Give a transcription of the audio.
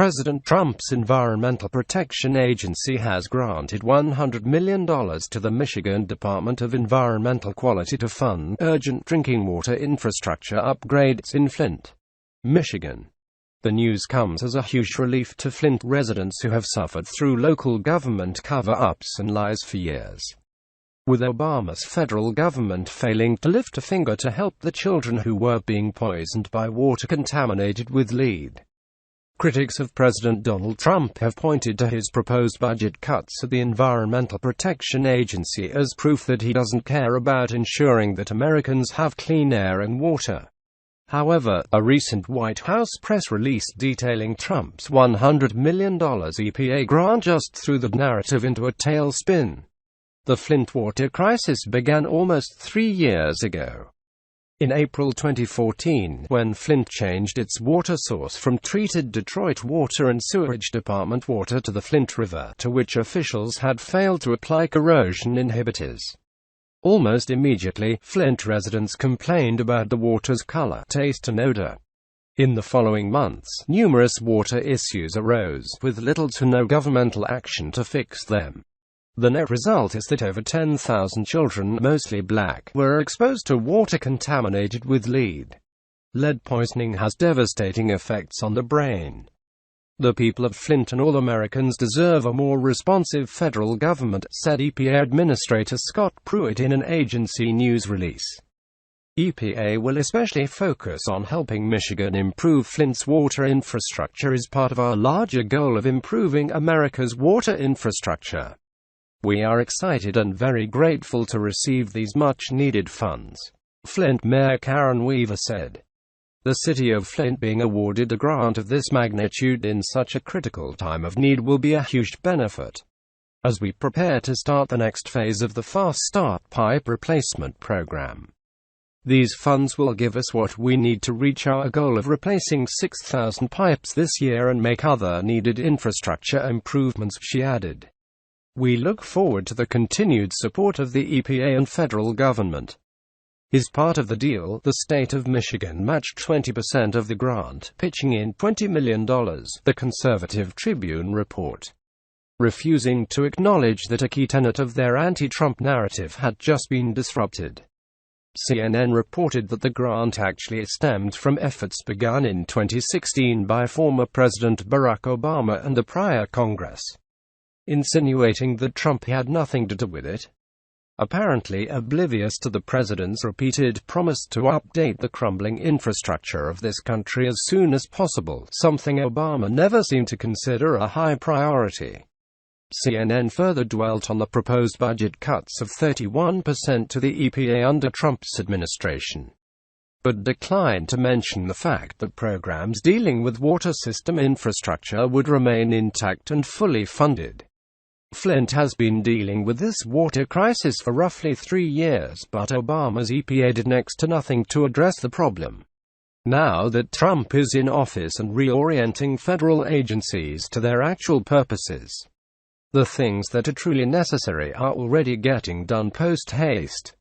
President Trump's Environmental Protection Agency has granted $100 million to the Michigan Department of Environmental Quality to fund urgent drinking water infrastructure upgrades in Flint, Michigan. The news comes as a huge relief to Flint residents who have suffered through local government cover-ups and lies for years, with Obama's federal government failing to lift a finger to help the children who were being poisoned by water contaminated with lead. Critics of President Donald Trump have pointed to his proposed budget cuts at the Environmental Protection Agency as proof that he doesn't care about ensuring that Americans have clean air and water. However, a recent White House press release detailing Trump's $100 million EPA grant just threw the narrative into a tailspin. The Flint water crisis began almost 3 years ago. In April 2014, when Flint changed its water source from treated Detroit Water and Sewerage Department water to the Flint River, to which officials had failed to apply corrosion inhibitors. Almost immediately, Flint residents complained about the water's color, taste and odor. In the following months, numerous water issues arose, with little to no governmental action to fix them. The net result is that over 10,000 children, mostly black, were exposed to water contaminated with lead. Lead poisoning has devastating effects on the brain. The people of Flint and all Americans deserve a more responsive federal government, said EPA Administrator Scott Pruitt in an agency news release. EPA will especially focus on helping Michigan improve Flint's water infrastructure as part of our larger goal of improving America's water infrastructure. We are excited and very grateful to receive these much-needed funds, Flint Mayor Karen Weaver said. The city of Flint being awarded a grant of this magnitude in such a critical time of need will be a huge benefit as we prepare to start the next phase of the Fast Start pipe replacement program. These funds will give us what we need to reach our goal of replacing 6,000 pipes this year and make other needed infrastructure improvements, she added. We look forward to the continued support of the EPA and federal government. As part of the deal, the state of Michigan matched 20% of the grant, pitching in $20 million, the Conservative Tribune report, refusing to acknowledge that a key tenet of their anti-Trump narrative had just been disrupted. CNN reported that the grant actually stemmed from efforts begun in 2016 by former President Barack Obama and the prior Congress, insinuating that Trump had nothing to do with it. Apparently oblivious to the president's repeated promise to update the crumbling infrastructure of this country as soon as possible, something Obama never seemed to consider a high priority. CNN further dwelt on the proposed budget cuts of 31% to the EPA under Trump's administration, but declined to mention the fact that programs dealing with water system infrastructure would remain intact and fully funded. Flint has been dealing with this water crisis for roughly 3 years, but Obama's EPA did next to nothing to address the problem. Now that Trump is in office and reorienting federal agencies to their actual purposes, the things that are truly necessary are already getting done post-haste.